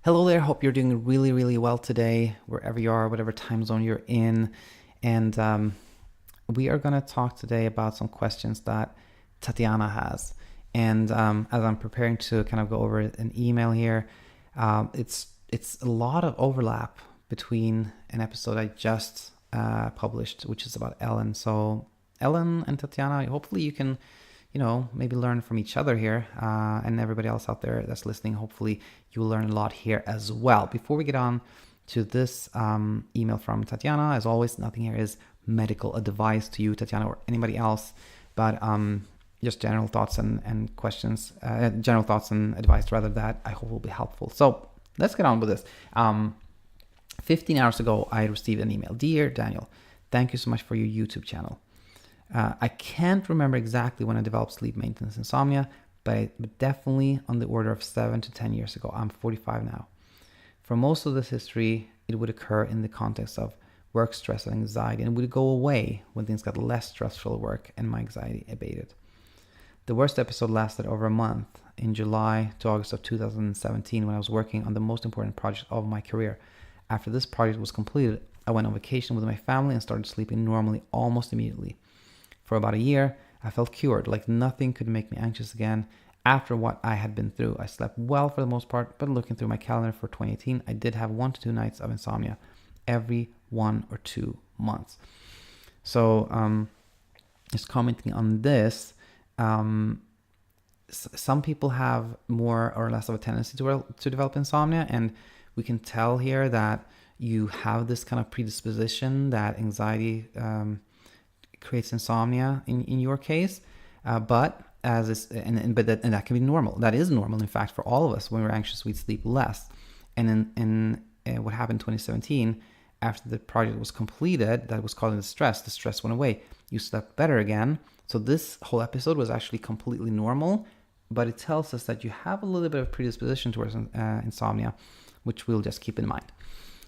Hello there. Hope you're doing really, really well today, wherever you are, whatever time zone you're in. And we are going to talk today about some questions that Tatyana has. And as I'm preparing to kind of go over an email here, it's a lot of overlap between an episode I just published, which is about Ellen. So Ellen and Tatyana, hopefully you can maybe learn from each other here, and everybody else out there that's listening. Hopefully you will learn a lot here as well. Before we get on to this email from Tatyana, as always, nothing here is medical advice to you, Tatyana, or anybody else, but just general thoughts and questions, general thoughts and advice rather, that I hope will be helpful. So let's get on with this. 15 hours ago, I received an email. Dear Daniel, thank you so much for your YouTube channel. I can't remember exactly when I developed sleep maintenance insomnia, but definitely on the order of 7 to 10 years ago. I'm 45 now. For most of this history, it would occur in the context of work stress and anxiety, and would go away when things got less stressful at work and my anxiety abated. The worst episode lasted over a month, in July to August of 2017, when I was working on the most important project of my career. After this project was completed, I went on vacation with my family and started sleeping normally almost immediately. For about a year, I felt cured, like nothing could make me anxious again after what I had been through. I slept well for the most part, but looking through my calendar for 2018, I did have 1 to 2 nights of insomnia every 1 or 2 months. So just commenting on this, some people have more or less of a tendency to develop insomnia, and we can tell here that you have this kind of predisposition that anxiety creates insomnia in your case, but that can be normal. That is normal, in fact, for all of us. When we're anxious, we sleep less. And in what happened in 2017, after the project was completed, that was causing the stress went away. You slept better again. So this whole episode was actually completely normal, but it tells us that you have a little bit of predisposition towards insomnia, which we'll just keep in mind.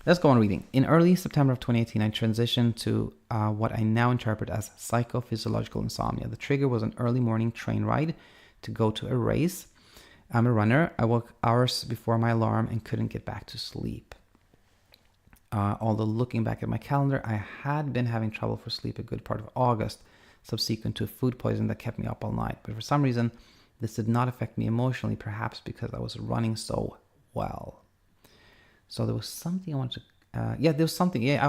Let's go on reading. In early September of 2018, I transitioned to what I now interpret as psychophysiological insomnia. The trigger was an early morning train ride to go to a race. I'm a runner. I woke hours before my alarm and couldn't get back to sleep. Although looking back at my calendar, I had been having trouble for sleep a good part of August, subsequent to food poisoning that kept me up all night. But for some reason, this did not affect me emotionally, perhaps because I was running so well. So there was something I wanted to, I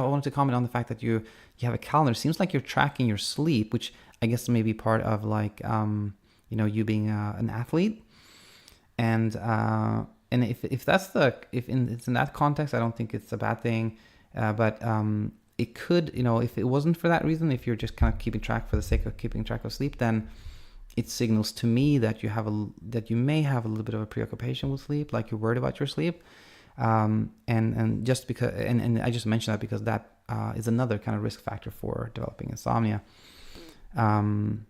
wanted to comment on the fact that you have a calendar. It seems like you're tracking your sleep, which I guess may be part of like, you being an athlete. And if it's in that context, I don't think it's a bad thing. But it could, if it wasn't for that reason, if you're just kind of keeping track for the sake of keeping track of sleep, then it signals to me that you may have a little bit of a preoccupation with sleep, like you're worried about your sleep. And just because, and I just mentioned that because that is another kind of risk factor for developing insomnia. And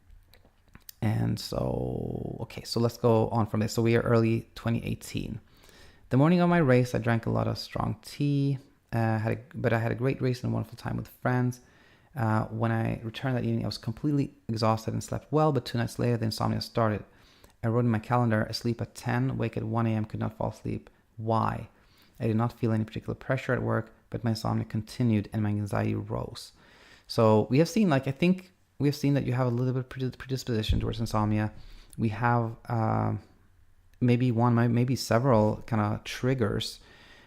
so, okay, so let's go on from this. So we are early 2018. The morning of my race, I drank a lot of strong tea, but I had a great race and a wonderful time with friends. When I returned that evening, I was completely exhausted and slept well, but 2 nights later, the insomnia started. I wrote in my calendar, asleep at 10, wake at 1 a.m., could not fall asleep. Why? I did not feel any particular pressure at work, but my insomnia continued and my anxiety rose. So we have seen, I think we have seen that you have a little bit of predisposition towards insomnia. We have maybe several kind of triggers,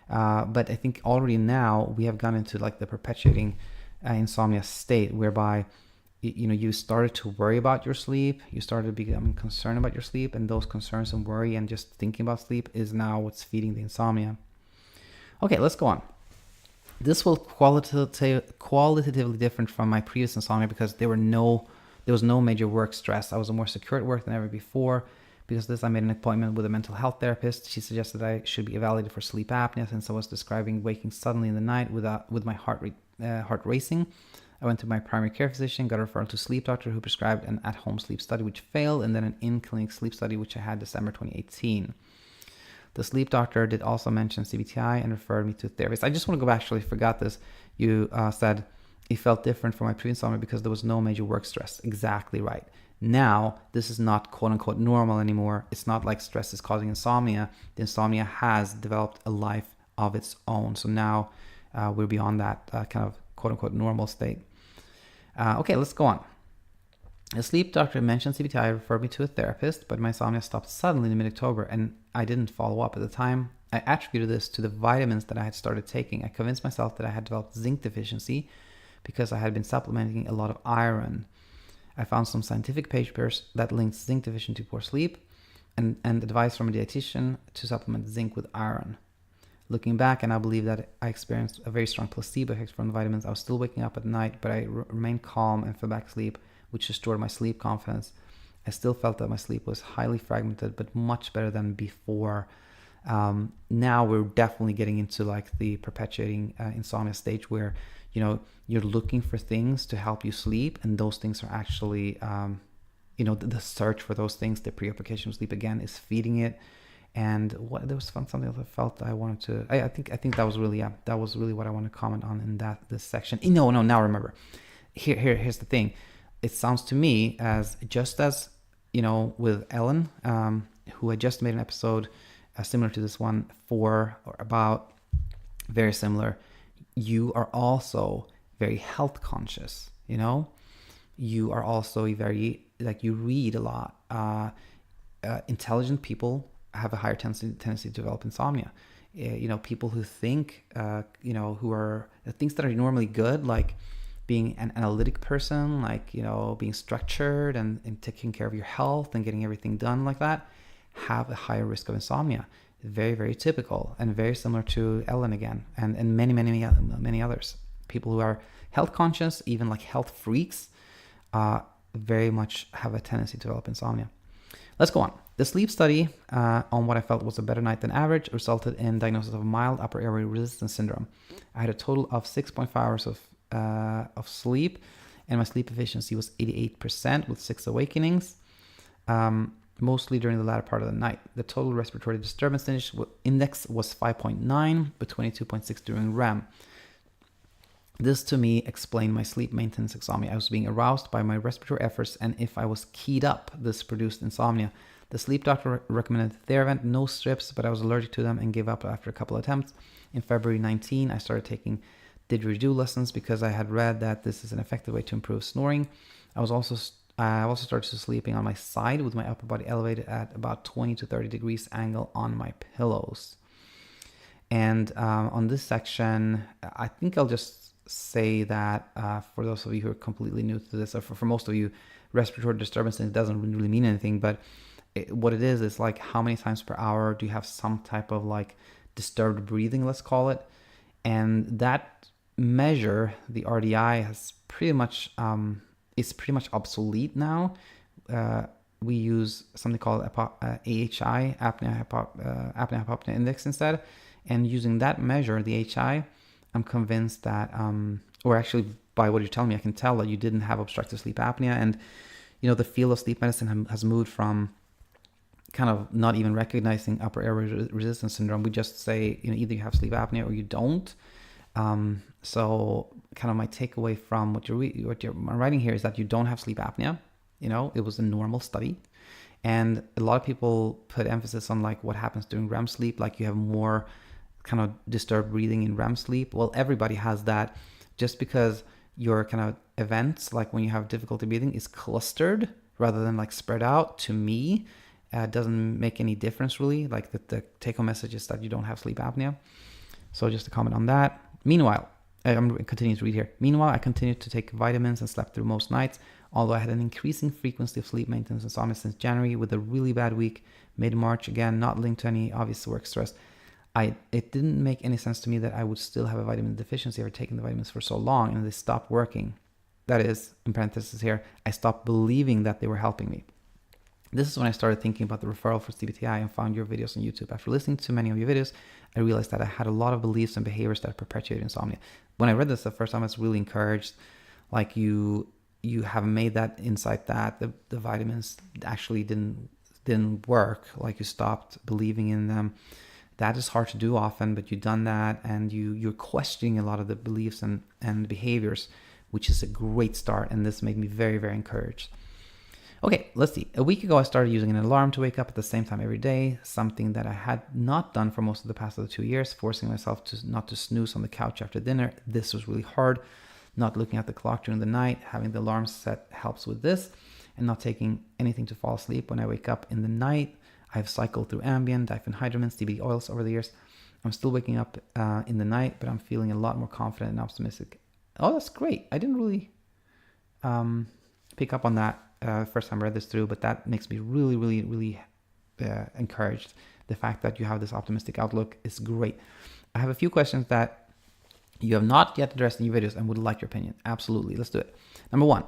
but I think already now we have gone into like the perpetuating insomnia state, whereby you started to worry about your sleep, you started to become concerned about your sleep, and those concerns and worry and just thinking about sleep is now what's feeding the insomnia. Okay, let's go on. This was qualitatively different from my previous insomnia because there was no major work stress. I was more secure at work than ever before. Because of this, I made an appointment with a mental health therapist. She suggested I should be evaluated for sleep apnea, since I was describing waking suddenly in the night with my heart racing. I went to my primary care physician, got a referral to a sleep doctor who prescribed an at-home sleep study, which failed, and then an in-clinic sleep study, which I had December 2018. The sleep doctor did also mention CBTI and referred me to a therapist. I just want to go back, actually, I forgot this. You said it felt different from my previous insomnia because there was no major work stress. Exactly right. Now, this is not quote unquote normal anymore. It's not like stress is causing insomnia. The insomnia has developed a life of its own. So now we're beyond that kind of quote unquote normal state. Okay, let's go on. A sleep doctor mentioned CBTI, referred me to a therapist, but my insomnia stopped suddenly in mid-October and I didn't follow up at the time. I attributed this to the vitamins that I had started taking. I convinced myself that I had developed zinc deficiency because I had been supplementing a lot of iron. I found some scientific papers that linked zinc deficiency to poor sleep and advice from a dietitian to supplement zinc with iron. Looking back, and I believe that I experienced a very strong placebo effect from the vitamins. I was still waking up at night, but I remained calm and fell back asleep, which restored my sleep confidence. I still felt that my sleep was highly fragmented, but much better than before. Now we're definitely getting into like the perpetuating insomnia stage where, you know, you're looking for things to help you sleep, and those things are actually, you know, the search for those things, the preoccupation of sleep again is feeding it. And what there was something else I felt I wanted to. I think that was really that was really what I want to comment on in this section. No, now I remember. Here's the thing. It sounds to me as just as, you know, with Ellen, who I just made an episode similar to this one for or about, very similar. You are also very health conscious. You know, you are also very like you read a lot. Intelligent people have a higher tendency to develop insomnia. You know, people who think, you know, who are things that are normally good, like being an analytic person, like, you know, being structured and taking care of your health and getting everything done like that, have a higher risk of insomnia. Very, very typical and very similar to Ellen again, and many others. People who are health conscious, even like health freaks, very much have a tendency to develop insomnia. Let's go on. The sleep study on what I felt was a better night than average resulted in diagnosis of mild upper airway resistance syndrome. I had a total of 6.5 hours of sleep, and my sleep efficiency was 88% with 6 awakenings, mostly during the latter part of the night. The total respiratory disturbance index was 5.9, but 22.6 during REM. This to me explained my sleep maintenance insomnia. I was being aroused by my respiratory efforts, and if I was keyed up, this produced insomnia. The sleep doctor recommended Theravent, no strips, but I was allergic to them and gave up after a couple of attempts. In February 19, I started taking didgeridoo lessons because I had read that this is an effective way to improve snoring. I also started sleeping on my side with my upper body elevated at about 20 to 30 degrees angle on my pillows. And on this section, I think I'll just say that for those of you who are completely new to this, or for most of you, respiratory disturbance doesn't really mean anything, but what it is like how many times per hour do you have some type of like disturbed breathing, let's call it. And that measure, the RDI, has pretty much is pretty much obsolete now. We use something called AHI, apnea hypopnea index instead. And using that measure, the AHI, I'm convinced that, or actually by what you're telling me, I can tell that you didn't have obstructive sleep apnea. And, you know, the field of sleep medicine has moved from kind of not even recognizing upper airway resistance syndrome. We just say, you know, either you have sleep apnea or you don't. So kind of my takeaway from what you're writing here is that you don't have sleep apnea. You know, it was a normal study. And a lot of people put emphasis on like what happens during REM sleep, like you have more kind of disturbed breathing in REM sleep. Well, everybody has that. Just because your kind of events, like when you have difficulty breathing, is clustered rather than like spread out, to me, doesn't make any difference really. Like the take-home message is that you don't have sleep apnea. So just to comment on that. Meanwhile, I'm continuing to read here. Meanwhile, I continued to take vitamins and slept through most nights, although I had an increasing frequency of sleep maintenance insomnia since January, with a really bad week mid-March, again, not linked to any obvious work stress. It didn't make any sense to me that I would still have a vitamin deficiency after taking the vitamins for so long, and they stopped working. That is, in parentheses here, I stopped believing that they were helping me. This is when I started thinking about the referral for CBTI and found your videos on YouTube. After listening to many of your videos, I realized that I had a lot of beliefs and behaviors that perpetuate insomnia. When I read this the first time, I was really encouraged. Like you have made that insight that the vitamins actually didn't work. Like you stopped believing in them. That is hard to do often, but you've done that, and you're questioning a lot of the beliefs and behaviors, which is a great start. And this made me very, very encouraged. Okay, let's see. A week ago, I started using an alarm to wake up at the same time every day, something that I had not done for most of the past 2 years, forcing myself to not to snooze on the couch after dinner. This was really hard. Not looking at the clock during the night, having the alarm set helps with this, and not taking anything to fall asleep when I wake up in the night. I've cycled through Ambien, diphenhydramine, CBD oils over the years. I'm still waking up in the night, but I'm feeling a lot more confident and optimistic. Oh, that's great. I didn't really pick up on that first time I read this through, but that makes me really, really, really encouraged. The fact that you have this optimistic outlook is great. I have a few questions that you have not yet addressed in your videos and would like your opinion. Absolutely. Let's do it. Number one,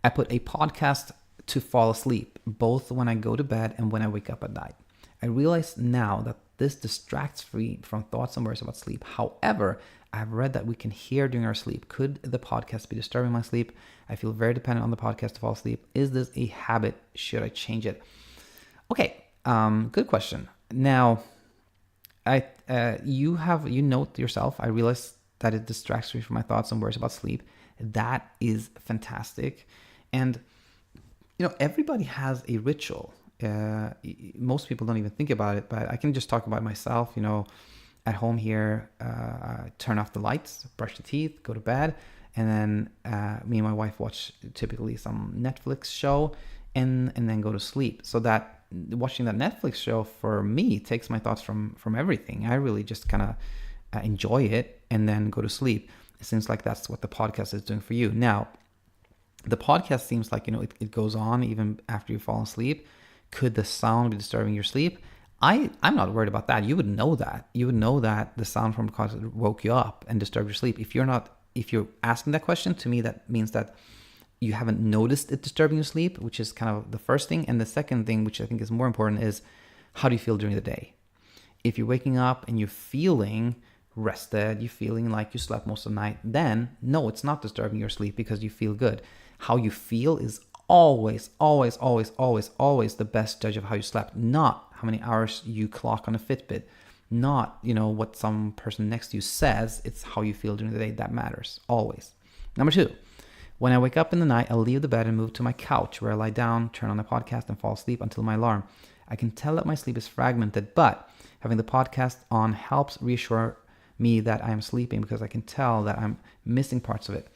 I put a podcast to fall asleep, both when I go to bed and when I wake up at night. I realize now that this distracts me from thoughts and worries about sleep. However, I have read that we can hear during our sleep. Could the podcast be disturbing my sleep? I feel very dependent on the podcast to fall asleep. Is this a habit? Should I change it? Okay, good question. Now, you note yourself. I realize that it distracts me from my thoughts and worries about sleep. That is fantastic. And, everybody has a ritual. Most people don't even think about it, but I can just talk about myself. At home here, I turn off the lights, brush the teeth, go to bed, and then me and my wife watch typically some Netflix show and then go to sleep. So that watching that Netflix show for me takes my thoughts from everything. I really just kind of enjoy it and then go to sleep. It seems like that's what the podcast is doing for you. Now, the podcast seems like, it goes on even after you fall asleep. Could the sound be disturbing your sleep? I'm not worried about that. You would know that. You would know that the sound from the podcast woke you up and disturbed your sleep. If you're asking that question, to me, that means that you haven't noticed it disturbing your sleep, which is kind of the first thing. And the second thing, which I think is more important, is how do you feel during the day? If you're waking up and you're feeling rested, you're feeling like you slept most of the night, then no, it's not disturbing your sleep because you feel good. How you feel is always, always, always, always, always the best judge of how you slept, not how many hours you clock on a Fitbit, not, what some person next to you says. It's how you feel during the day that matters, always. Number two, when I wake up in the night, I'll leave the bed and move to my couch where I lie down, turn on the podcast and fall asleep until my alarm. I can tell that my sleep is fragmented, but having the podcast on helps reassure me that I am sleeping because I can tell that I'm missing parts of it.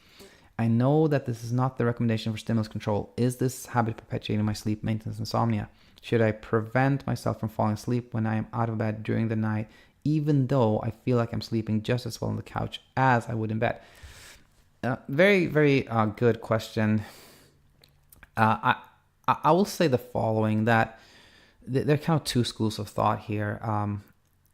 I know that this is not the recommendation for stimulus control. Is this habit perpetuating my sleep maintenance insomnia? Should I prevent myself from falling asleep when I am out of bed during the night, even though I feel like I'm sleeping just as well on the couch as I would in bed? Very, very good question. I will say the following, that there are kind of two schools of thought here.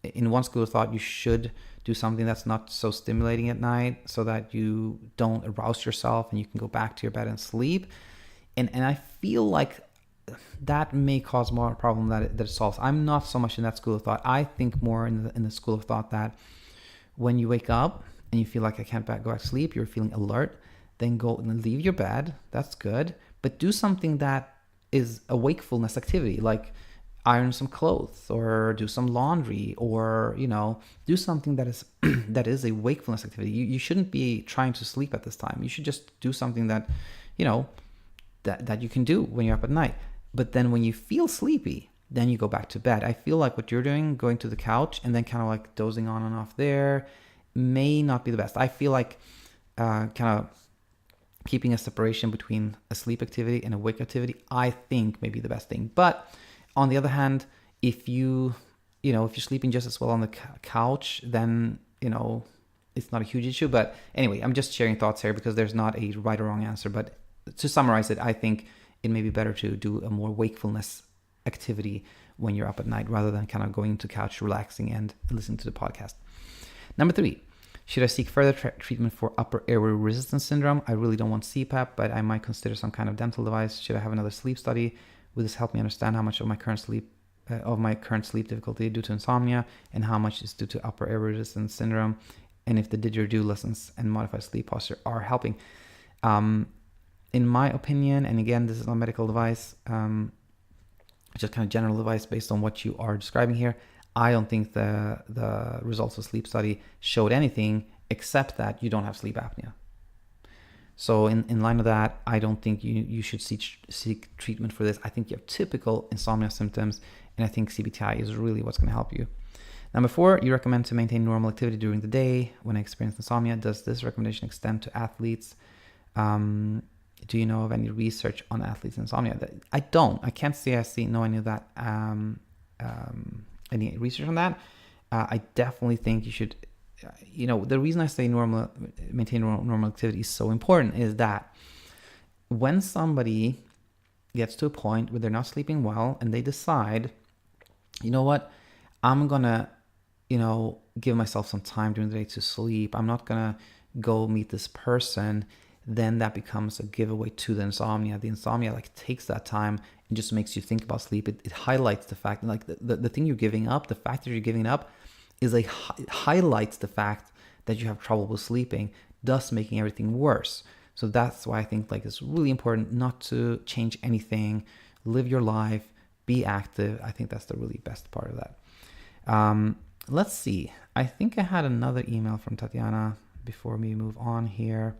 In one school of thought, you should do something that's not so stimulating at night so that you don't arouse yourself and you can go back to your bed and sleep. And I feel like that may cause more problem that it solves. I'm not so much in that school of thought. I think more in the school of thought that when you wake up and you feel like I can't go back to sleep, you're feeling alert, then go and leave your bed. That's good. But do something that is a wakefulness activity, like iron some clothes or do some laundry or, do something that is that is a wakefulness activity. You shouldn't be trying to sleep at this time. You should just do something that, that you can do when you're up at night. But then when you feel sleepy, then you go back to bed. I feel like what you're doing, going to the couch and then kind of like dozing on and off there, may not be the best. I feel like kind of keeping a separation between a sleep activity and a wake activity, I think may be the best thing. But on the other hand, if if you're sleeping just as well on the couch, then, it's not a huge issue. But anyway, I'm just sharing thoughts here because there's not a right or wrong answer. But to summarize it, I think it may be better to do a more wakefulness activity when you're up at night rather than kind of going to couch, relaxing and listening to the podcast. Number three, should I seek further treatment for upper airway resistance syndrome? I really don't want CPAP, but I might consider some kind of dental device. Should I have another sleep study? Will this help me understand how much of my current sleep difficulty due to insomnia and how much is due to upper airway resistance syndrome? And if the didgeridoo lessons and modified sleep posture are helping? In my opinion, and again, this is not a medical advice, just kind of general advice based on what you are describing here, I don't think the results of sleep study showed anything except that you don't have sleep apnea. So in line with that, I don't think you should seek treatment for this. I think you have typical insomnia symptoms, and I think CBTI is really what's going to help you. Number 4, you recommend to maintain normal activity during the day when I experience insomnia. Does this recommendation extend to athletes? Do you know of any research on athletes' insomnia? I don't. I can't say I know any of that. Any research on that? I definitely think you should. The reason I say maintain normal activity is so important is that when somebody gets to a point where they're not sleeping well and they decide, you know what, I'm gonna, give myself some time during the day to sleep. I'm not gonna go meet this person. Then that becomes a giveaway to the insomnia. The insomnia takes that time and just makes you think about sleep. It highlights the fact that the thing you're giving up, the fact that you're giving up is it highlights the fact that you have trouble with sleeping, thus making everything worse. So that's why I think it's really important not to change anything, live your life, be active. I think that's the really best part of that. Let's see. I think I had another email from Tatyana before we move on here.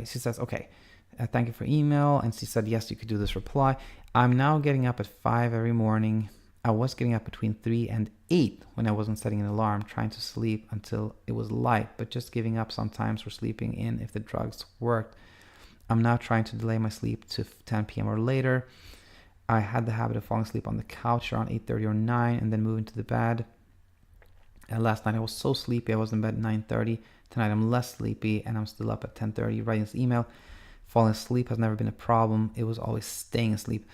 She says, okay, thank you for email. And she said, yes, you could do this reply. I'm now getting up at 5 every morning. I was getting up between 3 and 8 when I wasn't setting an alarm, trying to sleep until it was light, but just giving up sometimes for sleeping in if the drugs worked. I'm now trying to delay my sleep to 10 p.m. or later. I had the habit of falling asleep on the couch around 8:30 or 9 and then moving to the bed. Last night I was so sleepy I was in bed at 9:30. Tonight I'm less sleepy and I'm still up at 10:30 writing this email. Falling asleep has never been a problem. It was always staying asleep.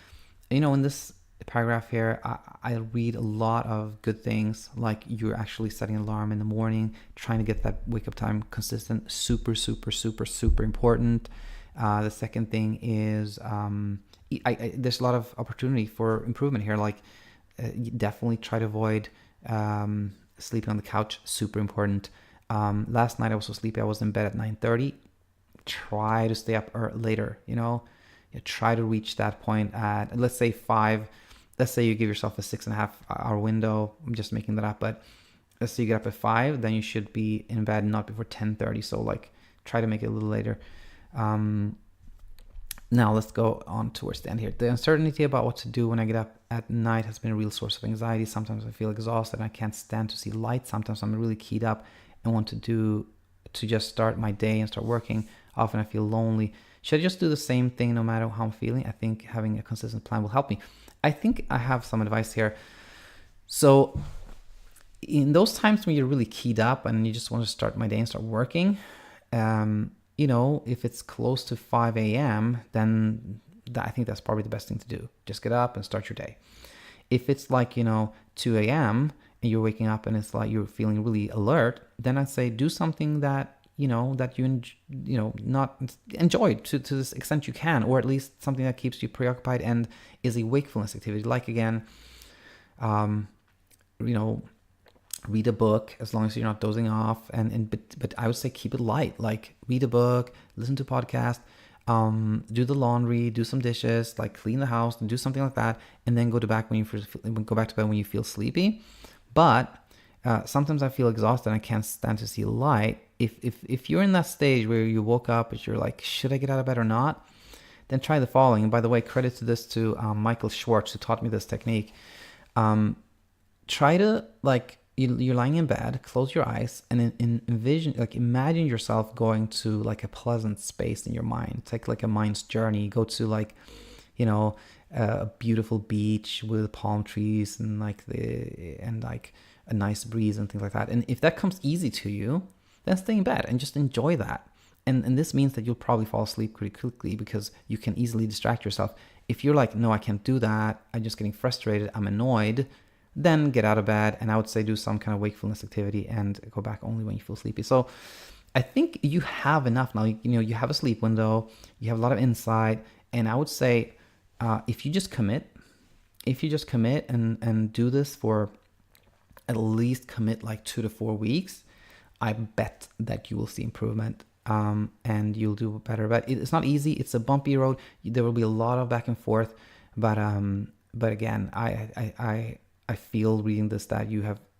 In this paragraph here, I read a lot of good things, like you're actually setting an alarm in the morning, trying to get that wake up time consistent. Super, super, super, super important. The second thing is there's a lot of opportunity for improvement here. Definitely try to avoid sleeping on the couch. Super important. Last night I was so sleepy I was in bed at 9:30. Try to stay up later. Try to reach that point at, let's say 5. Let's say you give yourself a 6.5 hour window. I'm just making that up, but let's say you get up at 5, then you should be in bed not before 10:30. So try to make it a little later. Now let's go on towards the end here. The uncertainty about what to do when I get up at night has been a real source of anxiety. Sometimes I feel exhausted and I can't stand to see light. Sometimes I'm really keyed up and want to just start my day and start working. Often I feel lonely. Should I just do the same thing no matter how I'm feeling? I think having a consistent plan will help me. I think I have some advice here. So in those times when you're really keyed up and you just want to start my day and start working, if it's close to 5 a.m., then I think that's probably the best thing to do. Just get up and start your day. If it's 2 a.m. and you're waking up and it's you're feeling really alert, then I'd say do something that that you not enjoy to this extent you can, or at least something that keeps you preoccupied and is a wakefulness activity. Read a book as long as you're not dozing off, but I would say keep it light. Read a book, listen to a podcast, do the laundry, do some dishes, clean the house, do something like that, and then go back to bed when you feel sleepy. But sometimes I feel exhausted and I can't stand to see light. If you're in that stage where you woke up and you're should I get out of bed or not, then try the following. And by the way, credit to this to Michael Schwartz, who taught me this technique. Try to you're lying in bed, close your eyes, and envision, imagine yourself going to a pleasant space in your mind. Take a mind's journey. Go to a beautiful beach with palm trees and a nice breeze and things like that. And if that comes easy to you, then stay in bed and just enjoy that. And this means that you'll probably fall asleep pretty quickly because you can easily distract yourself. If you're no, I can't do that, I'm just getting frustrated, I'm annoyed, then get out of bed, and I would say do some kind of wakefulness activity and go back only when you feel sleepy. So I think you have enough now. You have a sleep window, you have a lot of insight, and I would say if you just commit and do this for at least 2 to 4 weeks, I bet that you will see improvement and you'll do better. But it's not easy. It's a bumpy road. There will be a lot of back and forth. But again, I feel reading this that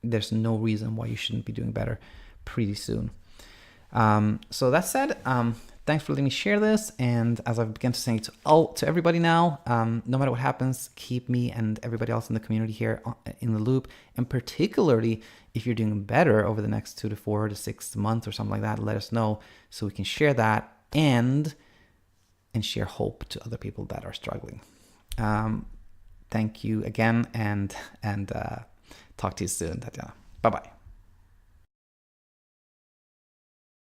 there's no reason why you shouldn't be doing better pretty soon. So that said, thanks for letting me share this. And as I've begun to say to everybody now, no matter what happens, keep me and everybody else in the community here in the loop. And particularly if you're doing better over the next 2 to 4 to 6 months or something like that, let us know so we can share that and share hope to other people that are struggling. Thank you again, and talk to you soon, Tatyana. Bye-bye.